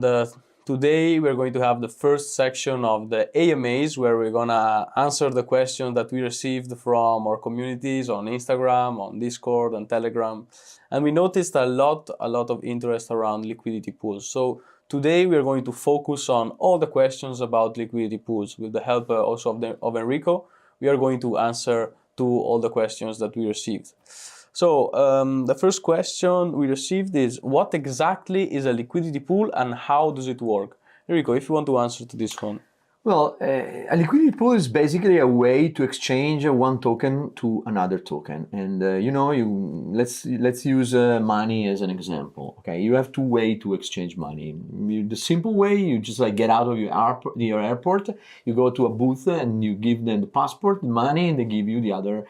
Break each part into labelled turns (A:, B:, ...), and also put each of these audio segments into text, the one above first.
A: Today we're going to have the first section of the AMAs, where we're gonna answer the questions that we received from our communities on Instagram, on Discord, on Telegram, and we noticed a lot of interest around liquidity pools. So today we're going to focus on all the questions about liquidity pools. With the help also of Enrico, we are going to answer to all the questions that we received. So the first question we received is, what exactly is a liquidity pool and how does it work? Enrico, if you want to answer to this one.
B: Well, a liquidity pool is basically a way to exchange one token to another token. And let's use money as an example. Okay, you have two ways to exchange money. The simple way, you just like get out of your airport, you go to a booth and you give them the passport, the money, and they give you the other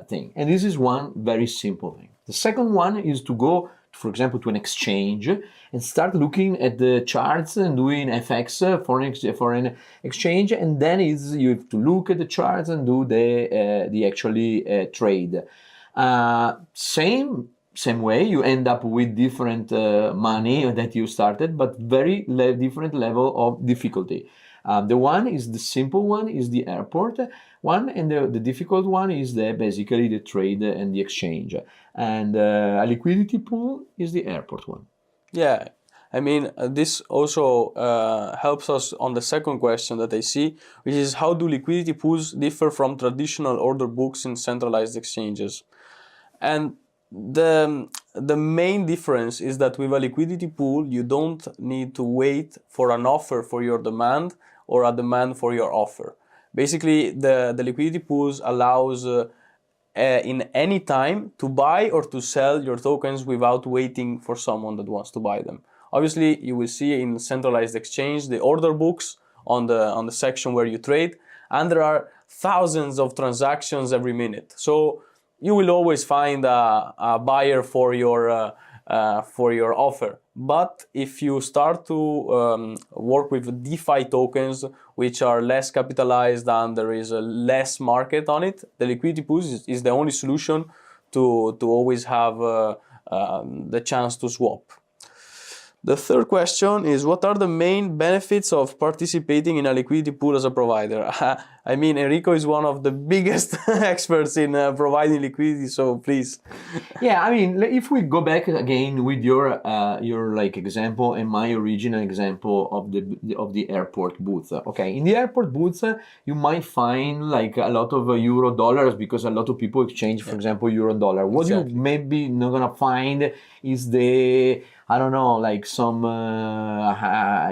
B: thing. And this is one very simple thing. The second one is to go, for example, to an exchange and start looking at the charts and doing FX, foreign exchange, and then you have to look at the charts and do the actually trade. Same way, you end up with different money that you started, but very different level of difficulty. The one is the simple one, is the airport one, and the difficult one is basically the trade and the exchange. And a liquidity pool is the airport one.
A: Yeah, I mean, this also helps us on the second question that I see, which is, how do liquidity pools differ from traditional order books in centralized exchanges? And the main difference is that with a liquidity pool, you don't need to wait for an offer for your demand or a demand for your offer. Basically, the liquidity pools allows in any time to buy or to sell your tokens without waiting for someone that wants to buy them. Obviously, you will see in centralized exchange the order books on the section where you trade, and there are thousands of transactions every minute. So you will always find a buyer for your offer. But if you start to work with DeFi tokens, which are less capitalized and there is a less market on it, the liquidity pool is the only solution to always have the chance to swap. The third question is, what are the main benefits of participating in a liquidity pool as a provider? I mean, Enrico is one of the biggest experts in providing liquidity, so please.
B: Yeah, I mean, if we go back again with your like example and my original example of the airport booth. Okay, in the airport booth, you might find like a lot of euro dollars because a lot of people exchange, for example, euro dollar. What you maybe not gonna find is I don't know, like some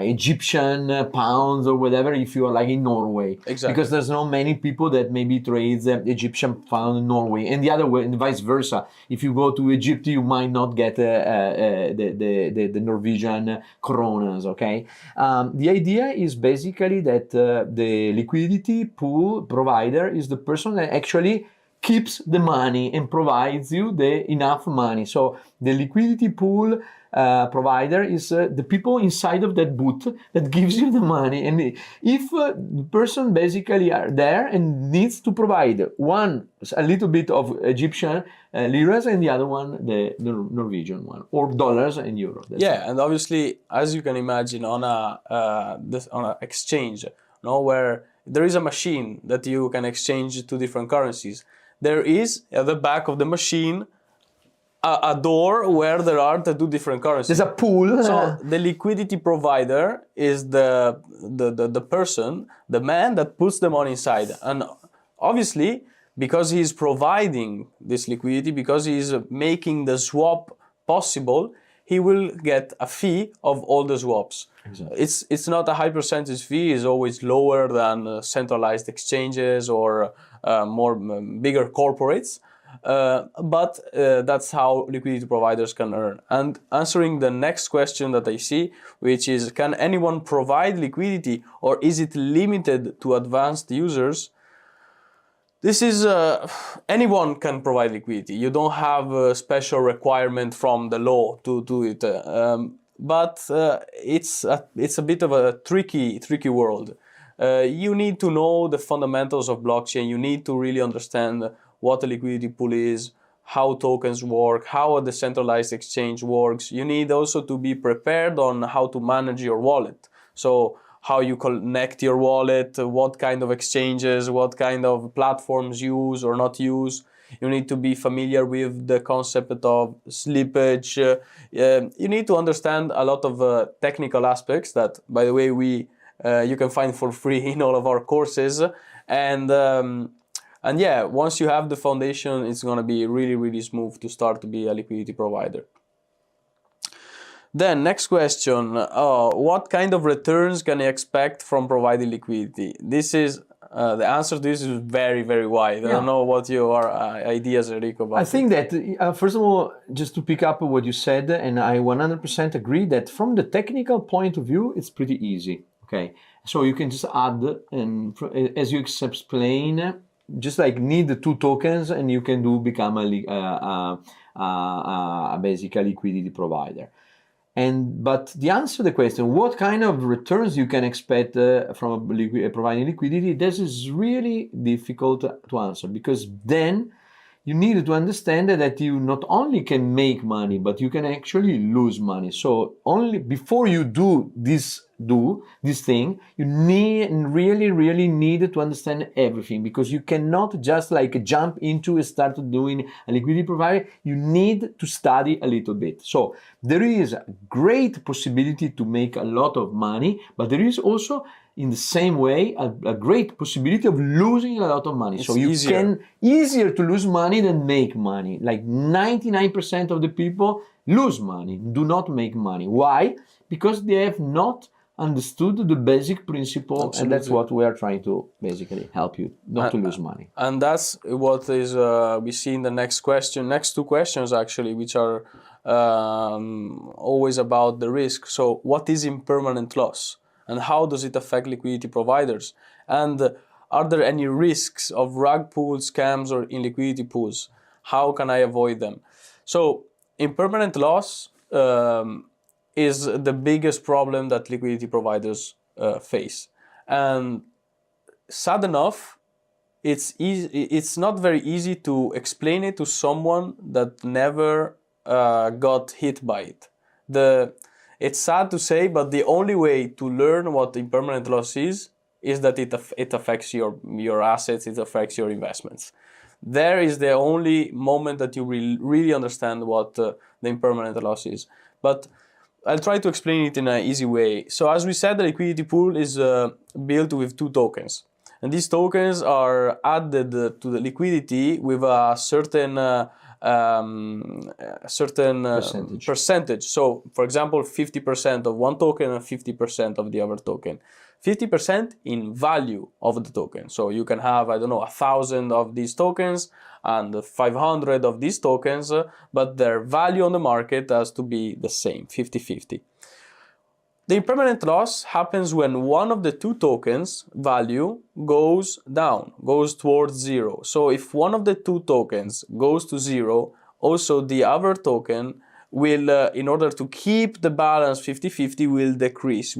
B: Egyptian pounds or whatever if you are like in Norway.
A: Exactly.
B: Because there's not many people that maybe trades Egyptian pound in Norway. And the other way, and vice versa. If you go to Egypt, you might not get the Norwegian kronas, okay? The idea is basically that the liquidity pool provider is the person that actually keeps the money and provides you enough money. So the liquidity pool provider is the people inside of that booth that gives you the money. And if the person basically are there and needs to provide one a little bit of Egyptian liras and the other one the Norwegian one, or dollars and euros.
A: Yeah, and obviously, as you can imagine, on a exchange, where there is a machine that you can exchange two different currencies. There is at the back of the machine a door where there are the two different currencies.
B: There's a pool.
A: So the liquidity provider is the person, the man that puts the money inside. And obviously, because he's providing this liquidity, because he's making the swap possible, he will get a fee of all the swaps.
B: Exactly.
A: It's not a high percentage fee. It's always lower than centralized exchanges or bigger corporates. But that's how liquidity providers can earn. And answering the next question that I see, which is, can anyone provide liquidity or is it limited to advanced users? This is, anyone can provide liquidity. You don't have a special requirement from the law to do it. But it's a bit of a tricky world. You need to know the fundamentals of blockchain. You need to really understand what a liquidity pool is, how tokens work, how a decentralized exchange works. You need also to be prepared on how to manage your wallet. So how you connect your wallet, what kind of exchanges, what kind of platforms use or not use. You need to be familiar with the concept of slippage. You need to understand a lot of technical aspects that, by the way, you can find for free in all of our courses. And yeah, once you have the foundation, it's going to be really, really smooth to start to be a liquidity provider. Then next question, what kind of returns can I expect from providing liquidity? This is the answer to this is very, very wide. I don't know what your ideas, Enrico, about
B: I think that, first of all, just to pick up what you said, and I 100% agree that from the technical point of view, it's pretty easy. Okay, so you can just add, and as you explain, just like need the 2 tokens, and you can become a basic liquidity provider. But the answer to the question, what kind of returns you can expect from providing liquidity, this is really difficult to answer, because then you need to understand that you not only can make money, but you can actually lose money. So only before you do this thing, you really need to understand everything, because you cannot just like jump into and start doing a liquidity provider. You need to study a little bit. So there is a great possibility to make a lot of money, but there is also, in the same way, a great possibility of losing a lot of money. So you can easier to lose money than make money. Like 99% of the people lose money, do not make money. Why? Because they have not understood the basic principle. Absolutely. And that's what we are trying to basically help you not to lose money.
A: And that's what is we see in the next 2 questions actually, which are always about the risk. So what is impermanent loss, and how does it affect liquidity providers? And are there any risks of rug pools, scams, or illiquidity pools? How can I avoid them? So impermanent loss is the biggest problem that liquidity providers face. And sad enough, it's not very easy to explain it to someone that never got hit by it. It's sad to say, but the only way to learn what impermanent loss is that it affects your assets, it affects your investments. There is the only moment that you really understand what the impermanent loss is. But I'll try to explain it in an easy way. So as we said, the liquidity pool is built with 2 tokens. And these tokens are added to the liquidity with a certain percentage. So, for example, 50% of one token and 50% of the other token. 50% in value of the token. So you can have, 1,000 of these tokens and 500 of these tokens, but their value on the market has to be the same, 50-50. The impermanent loss happens when one of the 2 tokens value goes down, goes towards 0. So if one of the 2 tokens goes to 0, also the other token will, in order to keep the balance 50-50, will decrease.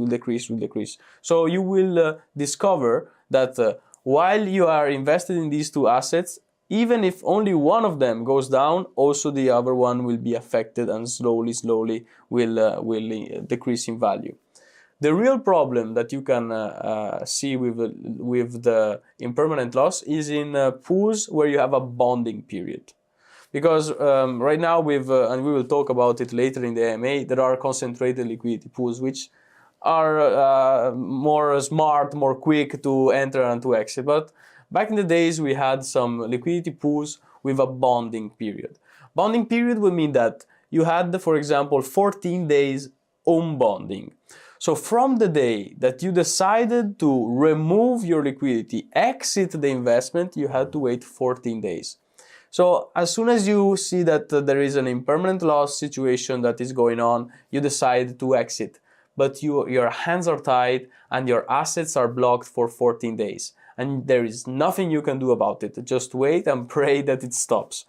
A: So you will discover that while you are invested in these 2 assets, even if only one of them goes down, also the other one will be affected and slowly will decrease in value. The real problem that you can see with the impermanent loss is in pools where you have a bonding period. Because right now, and we will talk about it later in the AMA, there are concentrated liquidity pools which are more smart, more quick to enter and to exit. But back in the days, we had some liquidity pools with a bonding period. Bonding period would mean that you had, for example, 14 days unbonding. So from the day that you decided to remove your liquidity, exit the investment, you had to wait 14 days. So as soon as you see that there is an impermanent loss situation that is going on, you decide to exit. But your hands are tied and your assets are blocked for 14 days. And there is nothing you can do about it. Just wait and pray that it stops.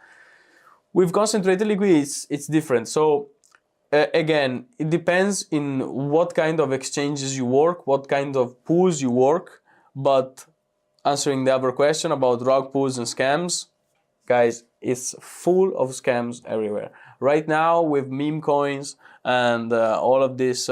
A: With concentrated liquidity, it's different. So again, it depends in what kind of exchanges you work, what kind of pools you work. But answering the other question about rug pools and scams, guys, it's full of scams everywhere. Right now, with meme coins and all of this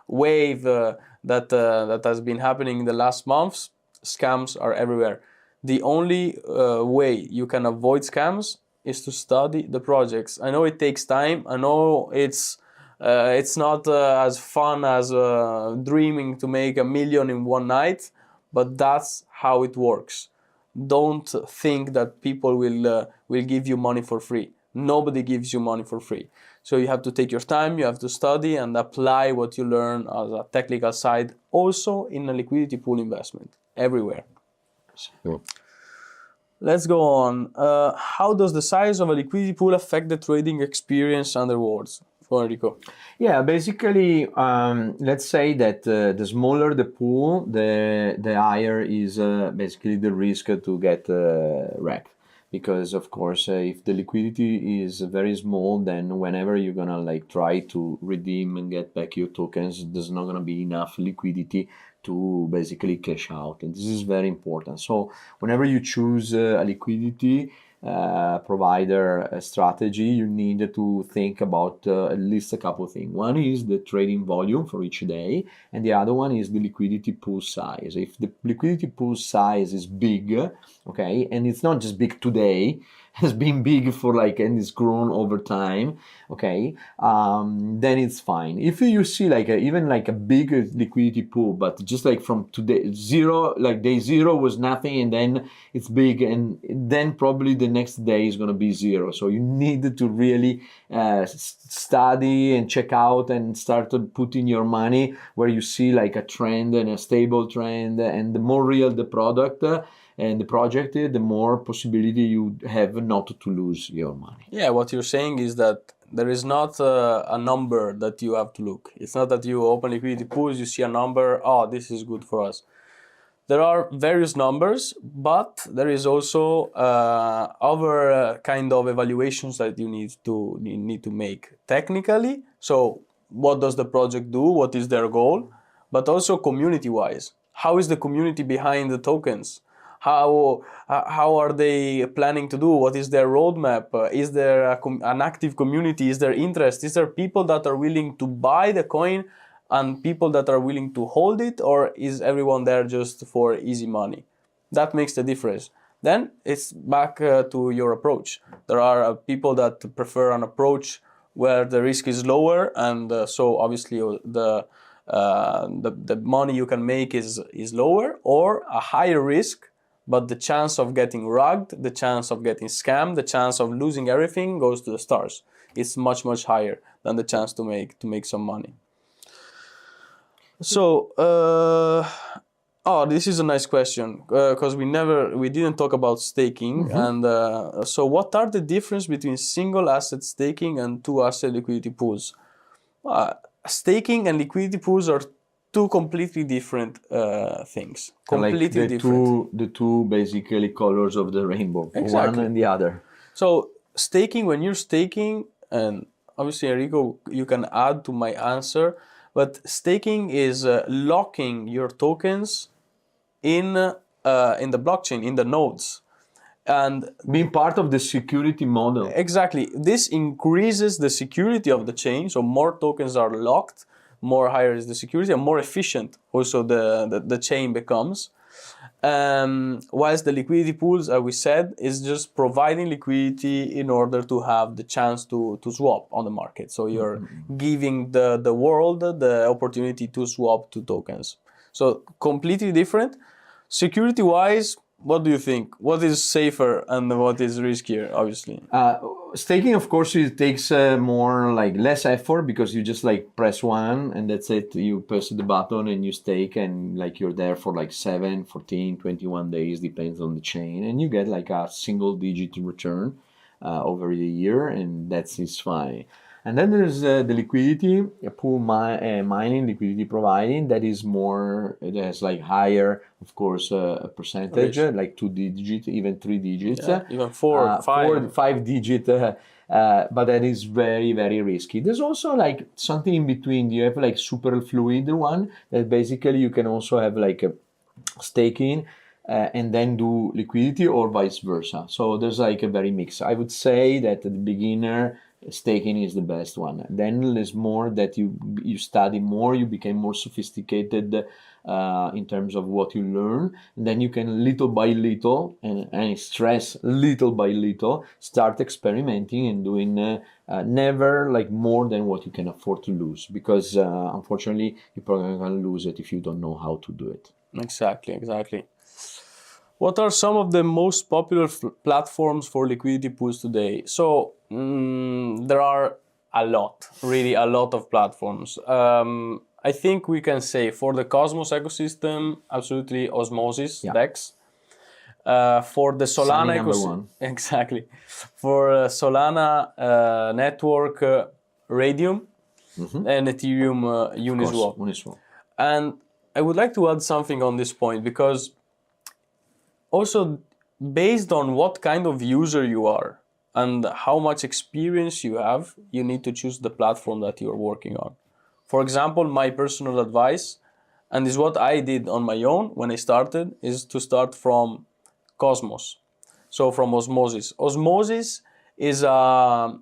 A: wave that has been happening in the last months, scams are everywhere. The only way you can avoid scams is to study the projects. I know it takes time. I know it's not as fun as dreaming to make $1 million in one night, but that's how it works. Don't think that people will give you money for free. Nobody gives you money for free. So you have to take your time, you have to study and apply what you learn as a technical side, also in a liquidity pool investment, everywhere.
B: Sure.
A: Let's go on. How does the size of a liquidity pool affect the trading experience and rewards? For Enrico.
B: Yeah, basically, let's say that the smaller the pool, the higher is basically the risk to get wrecked. Because of course, if the liquidity is very small, then whenever you're gonna like try to redeem and get back your tokens, there's not gonna be enough liquidity to basically cash out, and this is very important. So whenever you choose a liquidity provider strategy, you need to think about at least a couple of things. One is the trading volume for each day, and the other one is the liquidity pool size. If the liquidity pool size is big, okay, and it's not just big today, has been big for like, and it's grown over time, okay, then it's fine. If you see like even like a big liquidity pool, but just like from today, zero, like day zero was nothing, and then it's big, and then probably the next day is going to be zero. So you need to really study and check out and start to put in your money where you see like a trend and a stable trend, and the more real the product and the project, the more possibility you have not to lose your money.
A: Yeah, what you're saying is that there is not a number that you have to look. It's not that you open liquidity pools, you see a number, oh, this is good for us. There are various numbers, but there is also other kind of evaluations that you need to make technically. So what does the project do? What is their goal? But also community-wise. How is the community behind the tokens? How are they planning to do? What is their roadmap? Is there an active community? Is there interest? Is there people that are willing to buy the coin and people that are willing to hold it? Or is everyone there just for easy money? That makes the difference. Then it's back to your approach. There are people that prefer an approach where the risk is lower, and so obviously the money you can make is lower, or a higher risk, but the chance of getting rugged, the chance of getting scammed, the chance of losing everything goes to the stars. It's much higher than the chance to make some money. So, this is a nice question, because we didn't talk about staking. And so what are the difference between single asset staking and two asset liquidity pools? Staking and liquidity pools are two completely different things. Completely
B: like
A: different.
B: The two basically colors of the rainbow,
A: Exactly.
B: one and the other.
A: So staking, when you're staking, and obviously Enrico, you can add to my answer, but staking is locking your tokens in the blockchain, in the nodes. And
B: being part of the security model.
A: Exactly. This increases the security of the chain, so more tokens are locked, more higher is the security, and more efficient also the chain becomes. Whilst the liquidity pools, as we said, is just providing liquidity in order to have the chance to swap on the market. So you're giving the world the opportunity to swap two tokens. So completely different. Security-wise, what do you think? What is safer and what is riskier, obviously?
B: Staking, of course, it takes more like less effort, because you just like press one and that's it. You press the button and you stake, and like you're there for like 7, 14, 21 days, depends on the chain, and you get like a single digit return over the year, and that's fine. And then there's the liquidity pool mining, liquidity providing, that is more, it has like higher, of course, a percentage, like 2 digits, even 3 digits,
A: even 4,
B: 5 digit, but that is very, very risky. There's also like something in between. You have like super fluid one that basically you can also have like a staking, and then do liquidity, or vice versa. So there's like a very mix. I would say that the beginner staking is the best one. Then there's more that you study more, you become more sophisticated in terms of what you learn. And then you can little by little, and stress little by little, start experimenting and doing never like more than what you can afford to lose, because unfortunately you're probably going to lose it if you don't know how to do it.
A: Exactly. What are some of the most popular platforms for liquidity pools today? So there are really a lot of platforms. I think we can say for the Cosmos ecosystem, absolutely Osmosis, DEX. For the Solana ecosystem, exactly. For Solana network, Radium, and Ethereum Uniswap. And I would like to add something on this point, because also based on what kind of user you are and how much experience you have, you need to choose the platform that you're working on. For example, my personal advice, and is what I did on my own when I started, is to start from Cosmos. So from Osmosis. Osmosis is a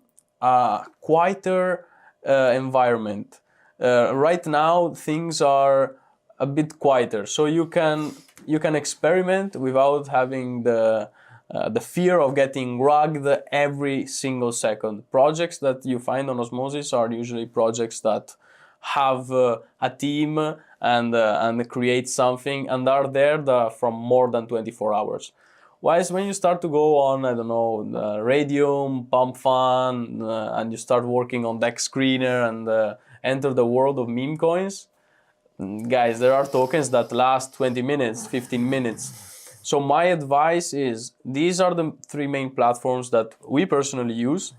A: quieter environment. Right now, things are a bit quieter, so you can experiment without having the fear of getting rugged every single second. Projects that you find on Osmosis are usually projects that have a team and create something and are there from more than 24 hours. Whilst when you start to go on, I don't know, Radium, Pump Fun, and you start working on Dex Screener and enter the world of meme coins, guys, there are tokens that last 20 minutes, 15 minutes. So my advice is, these are the 3 main platforms that we personally use.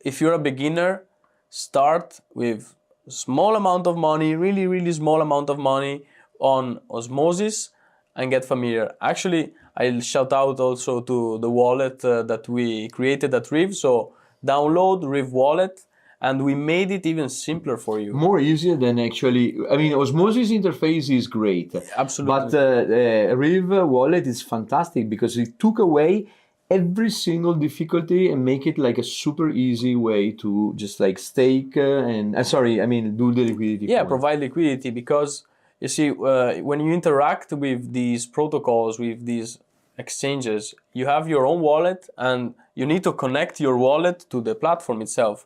A: If you're a beginner, start with a small amount of money, really small amount of money on Osmosis, and get familiar. Actually, I'll shout out also to the wallet that we created at RIV. So download RIV wallet, and we made it even simpler for you.
B: More easier than actually, I mean, Osmosis interface is great.
A: Absolutely.
B: But RIV wallet is fantastic because it took away every single difficulty and make it like a super easy way to just like stake do the liquidity.
A: Yeah, provide liquidity, because you see, when you interact with these protocols, with these exchanges, you have your own wallet and you need to connect your wallet to the platform itself.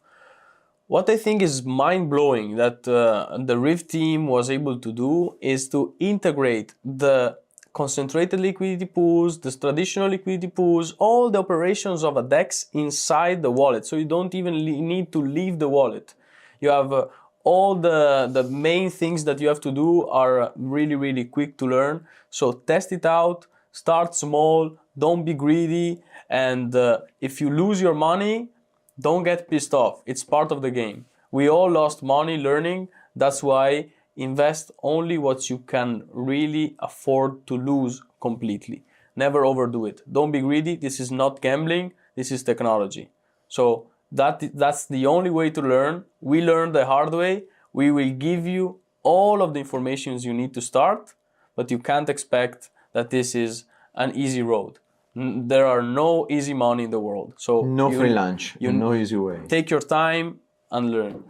A: What I think is mind-blowing that the RIV team was able to do is to integrate the concentrated liquidity pools, the traditional liquidity pools, all the operations of a DEX inside the wallet. So you don't even need to leave the wallet. You have all the main things that you have to do are really quick to learn. So test it out, start small, don't be greedy, and if you lose your money, don't get pissed off. It's part of the game. We all lost money learning. That's why invest only what you can really afford to lose completely. Never overdo it. Don't be greedy. This is not gambling. This is technology. So that's the only way to learn. We learned the hard way. We will give you all of the information you need to start, but you can't expect that this is an easy road. There are no easy money in the world. So
B: no free lunch, no easy way.
A: Take your time and learn.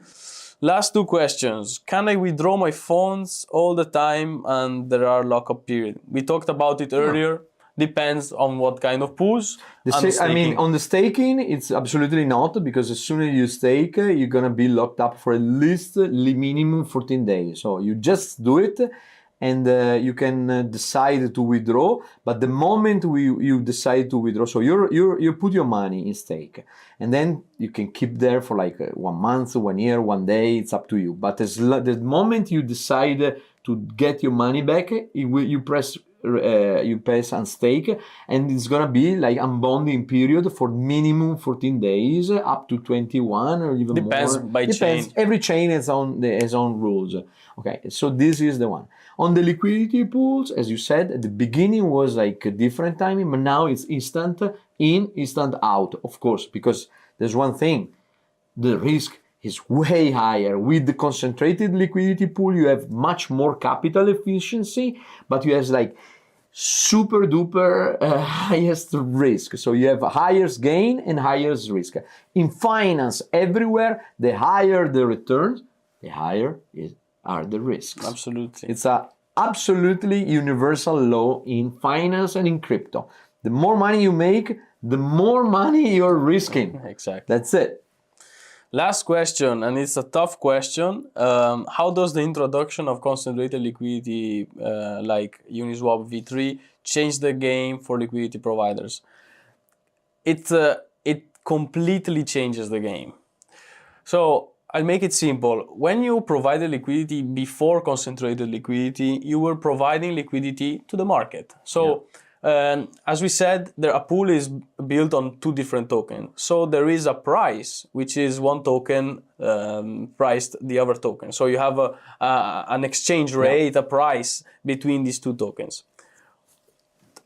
A: Last 2 questions. Can I withdraw my funds all the time and there are lockup period? We talked about it earlier. Depends on what kind of pools.
B: On the staking, it's absolutely not, because as soon as you stake, you're going to be locked up for at least minimum 14 days. So you just do it, and you can decide to withdraw. But the moment you decide to withdraw, so you put your money in stake, and then you can keep there for like 1 month, 1 year, 1 day. It's up to you. But the moment you decide to get your money back, you press unstake, and it's gonna be like unbonding period for minimum 14 days, up to 21 or even
A: Depends
B: more.
A: By chain.
B: Every chain has own rules. Okay, so this is the one. On the liquidity pools, as you said, at the beginning was like a different timing, but now it's instant in, instant out, of course, because there's one thing, the risk is way higher. With the concentrated liquidity pool, you have much more capital efficiency, but you have like super duper highest risk. So you have highest gain and highest risk. In finance, everywhere, the higher the returns, the higher are the risks.
A: Absolutely.
B: It's a absolutely universal law in finance and in crypto. The more money you make, the more money you're risking.
A: Exactly.
B: That's it.
A: Last question, and it's a tough question. How does the introduction of concentrated liquidity like Uniswap V3 change the game for liquidity providers? It completely changes the game. So I'll make it simple. When you provided liquidity before concentrated liquidity, you were providing liquidity to the market. So as we said, a pool is built on two different tokens. So there is a price, which is one token priced the other token. So you have an exchange rate, a price between these two tokens.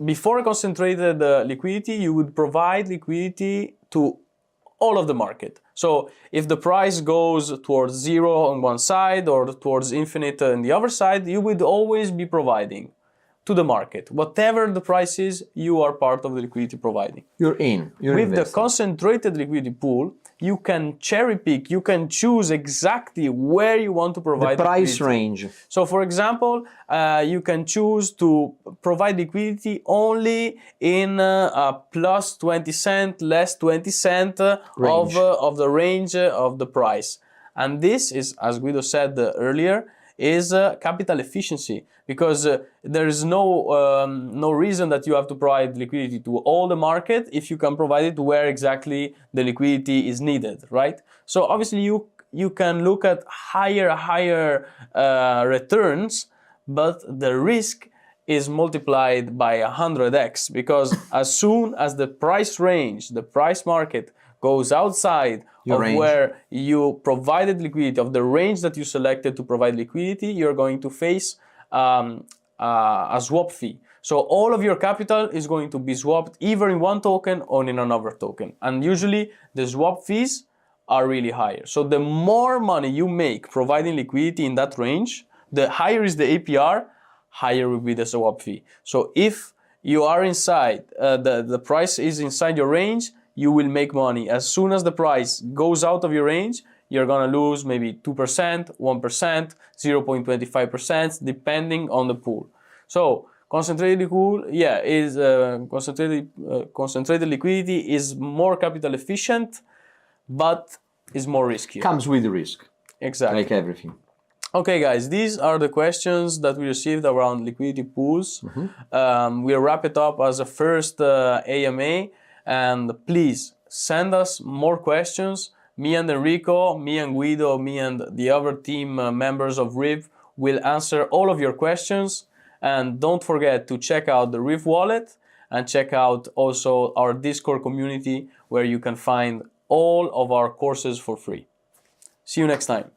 A: Before concentrated liquidity, you would provide liquidity to all of the market. So if the price goes towards zero on one side or towards infinite on the other side, you would always be providing to the market. Whatever the price is, you are part of the liquidity providing.
B: You're in. You're
A: With
B: invested.
A: the concentrated liquidity pool, you can cherry pick, you can choose exactly where you want to provide
B: the price
A: liquidity.
B: range.
A: So for example, you can choose to provide liquidity only in a plus 20 cent, less 20 cent of the range of the price. And this is, as Guido said earlier, is capital efficiency, because there is no reason that you have to provide liquidity to all the market if you can provide it where exactly the liquidity is needed, right? So obviously you can look at higher returns, but the risk is multiplied by 100x, because as soon as the price range, the price market goes outside of where you provided liquidity, of the range that you selected to provide liquidity, you're going to face a swap fee. So all of your capital is going to be swapped either in one token or in another token. And usually the swap fees are really higher. So the more money you make providing liquidity in that range, the higher is the APR, higher will be the swap fee. So if you are inside, the price is inside your range, you will make money. As soon as the price goes out of your range, you're gonna lose maybe 2%, 1%, 0.25%, depending on the pool. So concentrated pool, concentrated liquidity is more capital efficient, but is more risky.
B: Comes with risk.
A: Exactly.
B: Like everything.
A: Okay, guys, these are the questions that we received around liquidity pools. We'll wrap it up as a first AMA. And please send us more questions. Me and Enrico, me and Guido, me and the other team members of RIV will answer all of your questions. And don't forget to check out the RIV wallet and check out also our Discord community, where you can find all of our courses for free. See you next time.